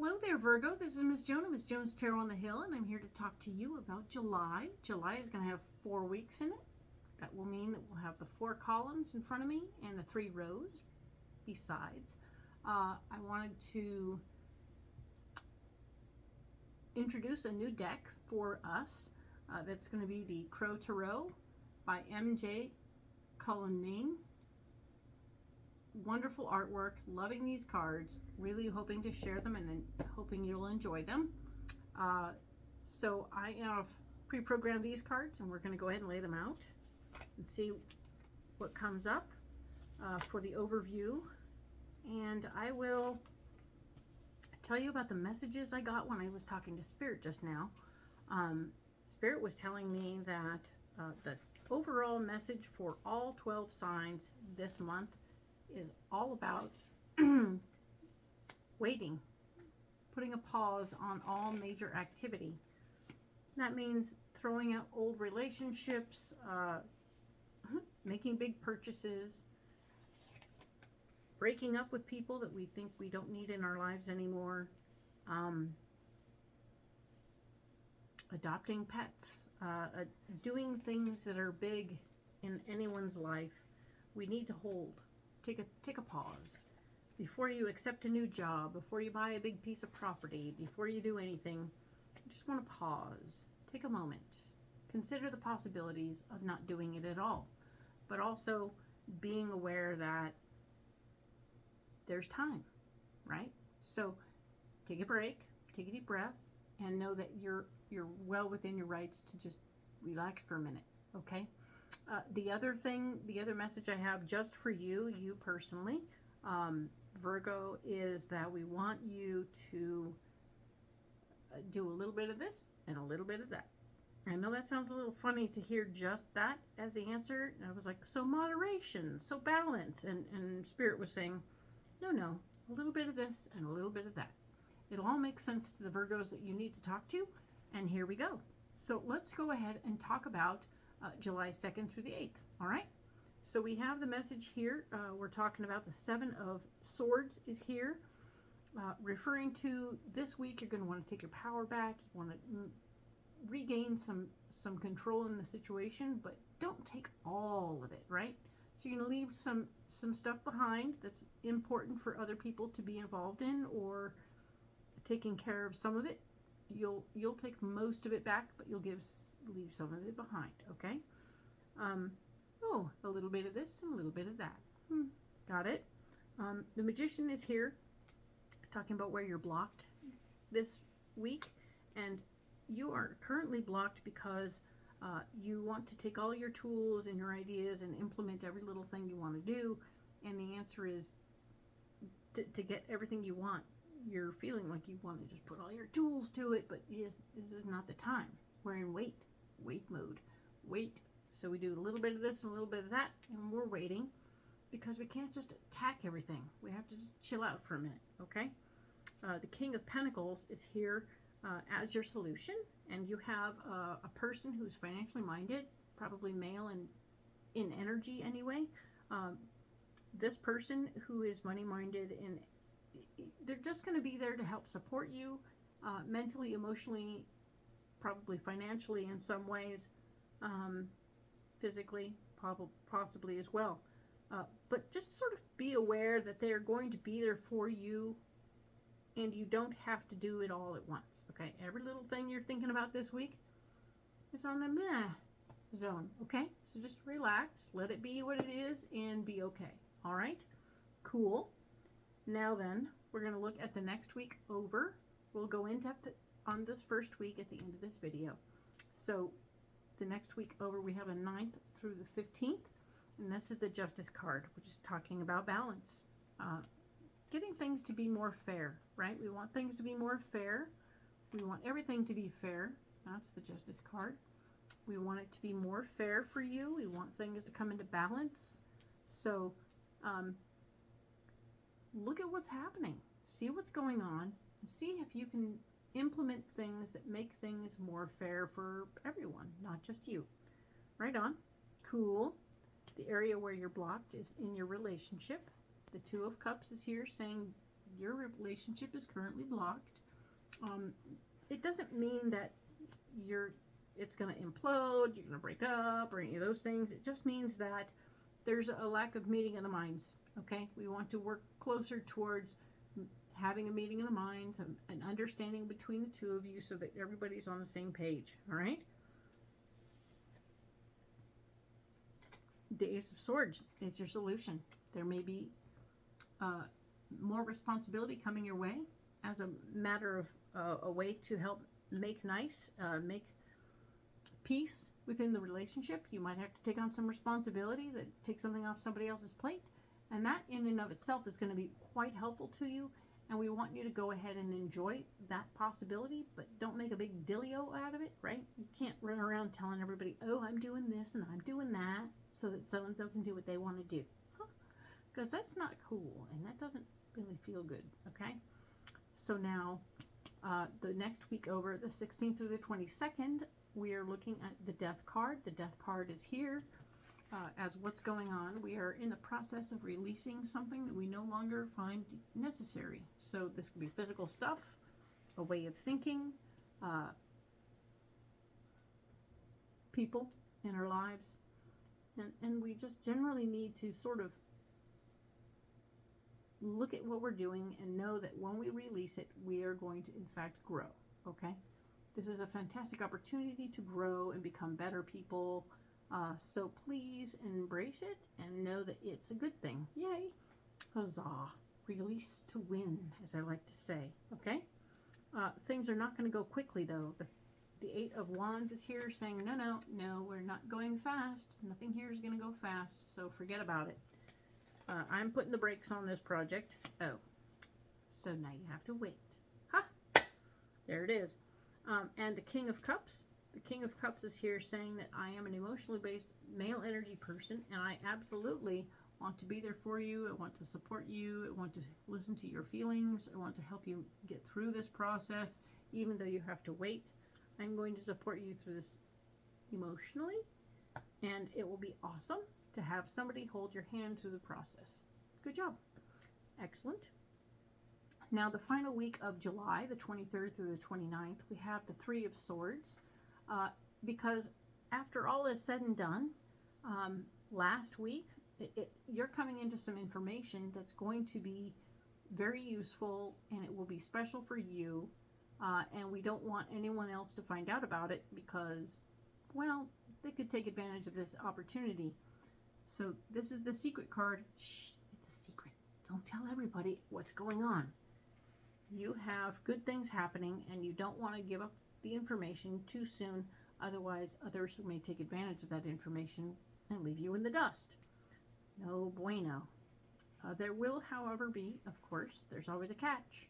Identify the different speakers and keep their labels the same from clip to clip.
Speaker 1: Hello there, Virgo. This is Miss Joan of Miss Joan's Tarot on the Hill, and I'm here to talk to you about July. July is going to have 4 weeks in it. That will mean that we'll have the 4 columns in front of me and the 3 rows besides. I wanted to introduce a new deck for us. That's going to be the Crow Tarot by MJ Cullinan. Wonderful artwork, loving these cards, really hoping to share them and hoping you'll enjoy them. So I have pre-programmed these cards, and we're going to go ahead and lay them out and see what comes up for the overview. And I will tell you about the messages I got when I was talking to Spirit just now. Spirit was telling me that the overall message for all 12 signs this month is all about waiting, putting a pause on all major activity. That means throwing out old relationships, making big purchases, breaking up with people that we think we don't need in our lives anymore, adopting pets, doing things that are big in anyone's life. We need to hold. Take a pause. Before you accept a new job, before you buy a big piece of property, before you do anything, you just want to pause. Take a moment. Consider the possibilities of not doing it at all, but also being aware that there's time, right? So take a break, take a deep breath, and know that you're well within your rights to just relax for a minute, okay? The other message I have just for you personally, Virgo, is that we want you to do a little bit of this and a little bit of that. I know that sounds a little funny to hear just that as the answer. And I was like, so moderation, so balance. And Spirit was saying, no, a little bit of this and a little bit of that. It'll all make sense to the Virgos that you need to talk to. And here we go. So let's go ahead and talk about July 2nd through the 8th. All right. So we have the message here. We're talking about the 7 of Swords is here, referring to this week. You're going to want to take your power back. You want to regain some control in the situation, but don't take all of it, right? So you're going to leave some stuff behind that's important for other people to be involved in, or taking care of some of it. You'll take most of it back, but you'll leave some of it behind, okay? Oh, a little bit of this and a little bit of that. Got it. The Magician is here, talking about where you're blocked this week, and you are currently blocked because you want to take all your tools and your ideas and implement every little thing you want to do, and the answer is to get everything you want. You're feeling like you want to just put all your tools to it, but this is not the time. We're in wait mode. Wait. So we do a little bit of this and a little bit of that, and we're waiting because we can't just attack everything. We have to just chill out for a minute, okay? The King of Pentacles is here as your solution, and you have a person who's financially minded, probably male and in energy anyway. This person who is money-minded, and they're just going to be there to help support you mentally, emotionally, probably financially in some ways, physically, possibly as well. But just sort of be aware that they're going to be there for you, and you don't have to do it all at once, okay? Every little thing you're thinking about this week is on the meh zone, okay? So just relax, let it be what it is, and be okay, all right? Cool. Now then, we're going to look at the next week over. We'll go in depth on this first week at the end of this video. So the next week over, we have a 9th through the 15th, and this is the Justice card, which is talking about balance. Getting things to be more fair, right? We want things to be more fair. We want everything to be fair. That's the Justice card. We want it to be more fair for you. We want things to come into balance. So look at what's happening. See what's going on. And see if you can implement things that make things more fair for everyone, not just you. Right on. Cool. The area where you're blocked is in your relationship. The Two of Cups is here saying your relationship is currently blocked. It doesn't mean that it's going to implode, you're going to break up, or any of those things. It just means that there's a lack of meeting of the minds, okay? We want to work closer towards having a meeting of the minds, an understanding between the two of you so that everybody's on the same page, all right? The Ace of Swords is your solution. There may be more responsibility coming your way as a matter of a way to help make peace within the relationship. You might have to take on some responsibility, that take something off somebody else's plate, and that in and of itself is going to be quite helpful to you, and we want you to go ahead and enjoy that possibility, but don't make a big dealio out of it, right? You can't run around telling everybody, oh, I'm doing this and I'm doing that, so that so-and-so can do what they want to do. Because that's not cool, and that doesn't really feel good, okay? So now, the next week over, the 16th through the 22nd, we are looking at the Death card. The Death card is here as what's going on. We are in the process of releasing something that we no longer find necessary. So this could be physical stuff, a way of thinking, people in our lives, and we just generally need to sort of look at what we're doing and know that when we release it, we are going to, in fact, grow, okay? This is a fantastic opportunity to grow and become better people. So please embrace it and know that it's a good thing. Yay! Huzzah! Release to win, as I like to say, okay? Things are not going to go quickly, though. The Eight of Wands is here saying, no, we're not going fast. Nothing here is going to go fast, so forget about it. I'm putting the brakes on this project. Oh, so now you have to wait. Ha! There it is. And the King of Cups. The King of Cups is here saying that I am an emotionally based male energy person, and I absolutely want to be there for you. I want to support you. I want to listen to your feelings. I want to help you get through this process, even though you have to wait. I'm going to support you through this emotionally, and it will be awesome to have somebody hold your hand through the process. Good job. Excellent. Now, the final week of July, the 23rd through the 29th, we have the Three of Swords. Because after all is said and done, last week, you're coming into some information that's going to be very useful, and it will be special for you. And we don't want anyone else to find out about it because, well, they could take advantage of this opportunity. So this is the secret card. Shh, it's a secret. Don't tell everybody what's going on. You have good things happening, and you don't want to give up the information too soon. Otherwise, others may take advantage of that information and leave you in the dust. No bueno. There will, however, be, of course, there's always a catch.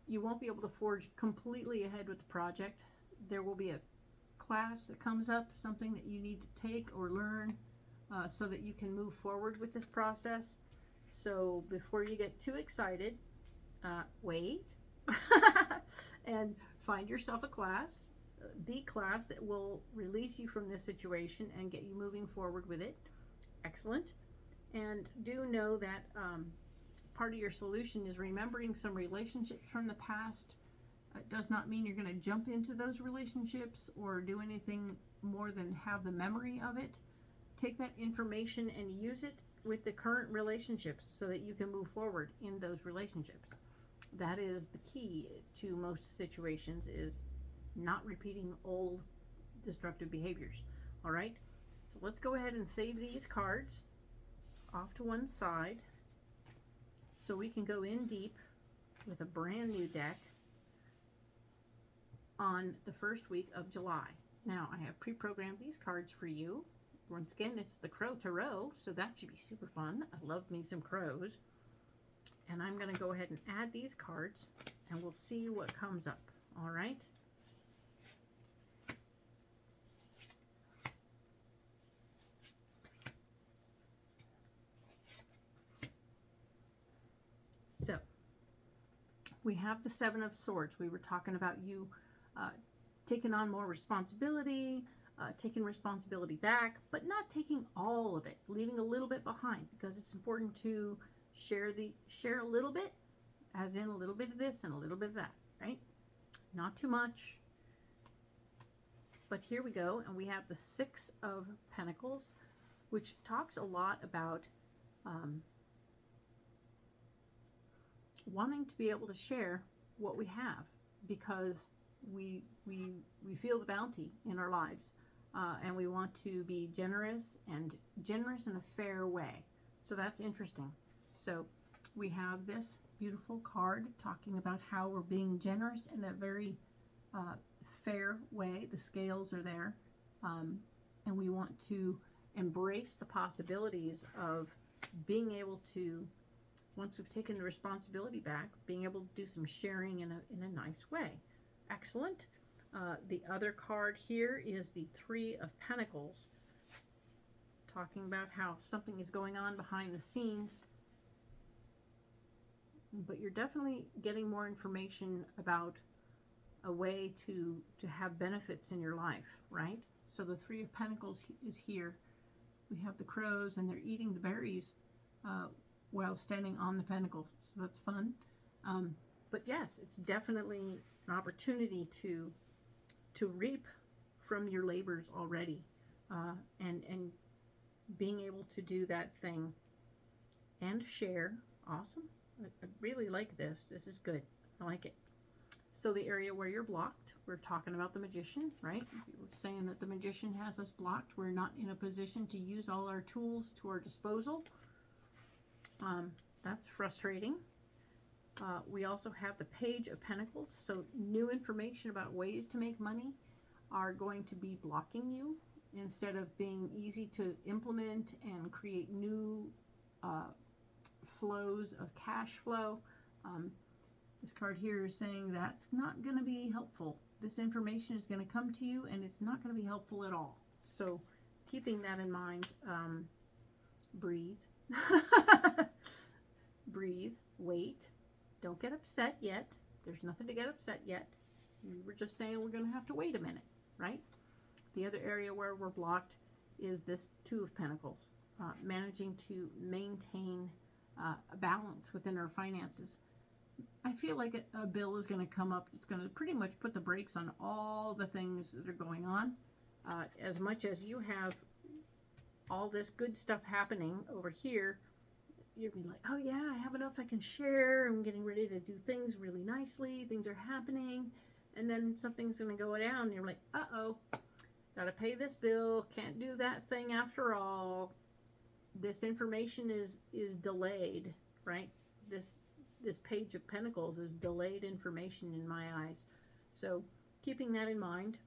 Speaker 1: You won't be able to forge completely ahead with the project. There will be a class that comes up, something that you need to take or learn so that you can move forward with this process. So before you get too excited, wait and find yourself a class, the class that will release you from this situation and get you moving forward with it. Excellent. And do know that part of your solution is remembering some relationships from the past. It does not mean you're going to jump into those relationships or do anything more than have the memory of it. Take that information and use it with the current relationships so that you can move forward in those relationships. That is the key to most situations, is not repeating old destructive behaviors. All right, so let's go ahead and save these cards off to one side so we can go in deep with a brand new deck on the first week of July. Now, I have pre-programmed these cards for you. Once again, it's the Crow Tarot, so that should be super fun. I love me some crows. And I'm going to go ahead and add these cards, and we'll see what comes up. All right? So, we have the Seven of Swords. We were talking about you taking on more responsibility, taking responsibility back, but not taking all of it, leaving a little bit behind, because it's important to Share a little bit, as in a little bit of this and a little bit of that, right? Not too much. But here we go, and we have the Six of Pentacles, which talks a lot about wanting to be able to share what we have, because we feel the bounty in our lives, and we want to be generous in a fair way. So that's interesting. So we have this beautiful card talking about how we're being generous in a very fair way. The scales are there, and we want to embrace the possibilities of being able to, once we've taken the responsibility back, being able to do some sharing in a nice way. Excellent. The other card here is the Three of Pentacles, talking about how something is going on behind the scenes, but you're definitely getting more information about a way to have benefits in your life, right? So the Three of Pentacles is here. We have the crows, and they're eating the berries while standing on the pentacles, so that's fun. But yes, it's definitely an opportunity to reap from your labors already, and being able to do that thing and share. Awesome. I really like this. This is good. I like it. So the area where you're blocked, we're talking about the Magician, right? We're saying that the Magician has us blocked. We're not in a position to use all our tools to our disposal. That's frustrating. We also have the Page of Pentacles. So new information about ways to make money are going to be blocking you, instead of being easy to implement and create new flows of cash flow. This card here is saying that's not going to be helpful. This information is going to come to you, and it's not going to be helpful at all. So keeping that in mind, breathe. Breathe, wait. Don't get upset yet. There's nothing to get upset yet. We were just saying we're going to have to wait a minute, right? The other area where we're blocked is this Two of Pentacles, managing to maintain a balance within our finances. I feel like a bill is going to come up that's going to pretty much put the brakes on all the things that are going on. As much as you have all this good stuff happening over here, you're going to be like, oh yeah, I have enough I can share. I'm getting ready to do things really nicely. Things are happening. And then something's going to go down. And you're like, uh-oh, got to pay this bill. Can't do that thing after all. This information is delayed, right? This Page of Pentacles is delayed information in my eyes. So keeping that in mind.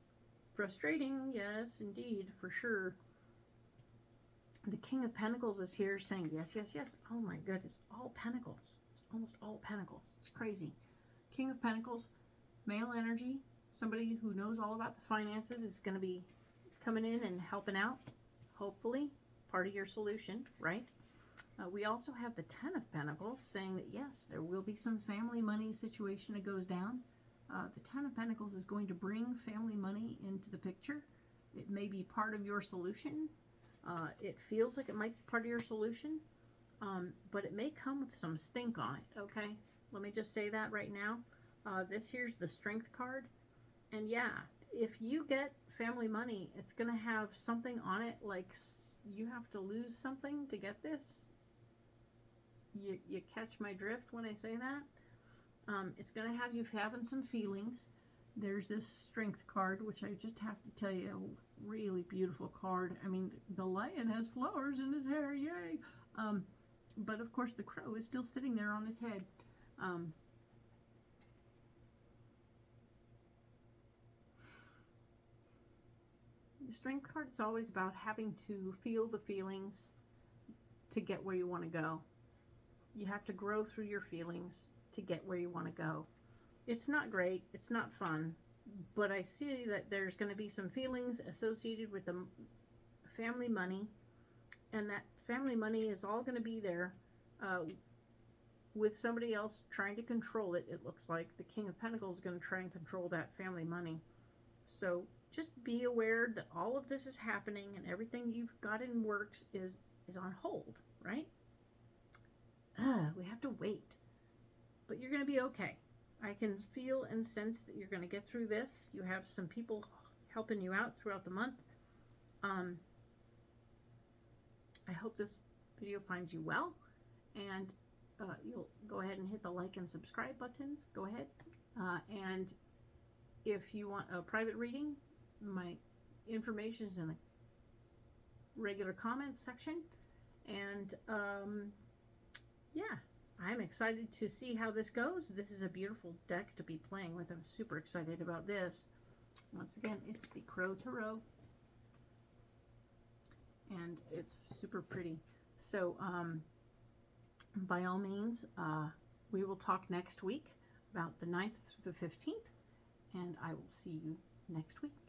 Speaker 1: Frustrating, yes, indeed, for sure. The King of Pentacles is here saying, yes, yes, yes. Oh my goodness, all pentacles. It's almost all pentacles. It's crazy. King of Pentacles, male energy. Somebody who knows all about the finances is going to be coming in and helping out. Hopefully, part of your solution, right? We also have the Ten of Pentacles saying that, yes, there will be some family money situation that goes down. The Ten of Pentacles is going to bring family money into the picture. It may be part of your solution. It feels like it might be part of your solution, but it may come with some stink on it, okay? Let me just say that right now. This here's the Strength card. And yeah, if you get family money, it's going to have something on it like you have to lose something to get this. You catch my drift when I say that? It's going to have you having some feelings. There's this Strength card, which I just have to tell you, a really beautiful card. I mean, the lion has flowers in his hair, yay! But of course the crow is still sitting there on his head. The Strength card is always about having to feel the feelings to get where you want to go. You have to grow through your feelings to get where you want to go. It's not great. It's not fun. But I see that there's going to be some feelings associated with the family money. And that family money is all going to be there with somebody else trying to control it. It looks like the King of Pentacles is going to try and control that family money. So just be aware that all of this is happening and everything you've got in works is on hold, right? we have to wait. But you're going to be okay. I can feel and sense that you're going to get through this. You have some people helping you out throughout the month. I hope this video finds you well, and you'll go ahead and hit the like and subscribe buttons. Go ahead. And if you want a private reading, my information is in the regular comments section. And yeah, I'm excited to see how this goes. This is a beautiful deck to be playing with. I'm super excited about this. Once again, it's the Crow Tarot, and it's super pretty. So by all means, we will talk next week about the 9th through the 15th, and I will see you next week.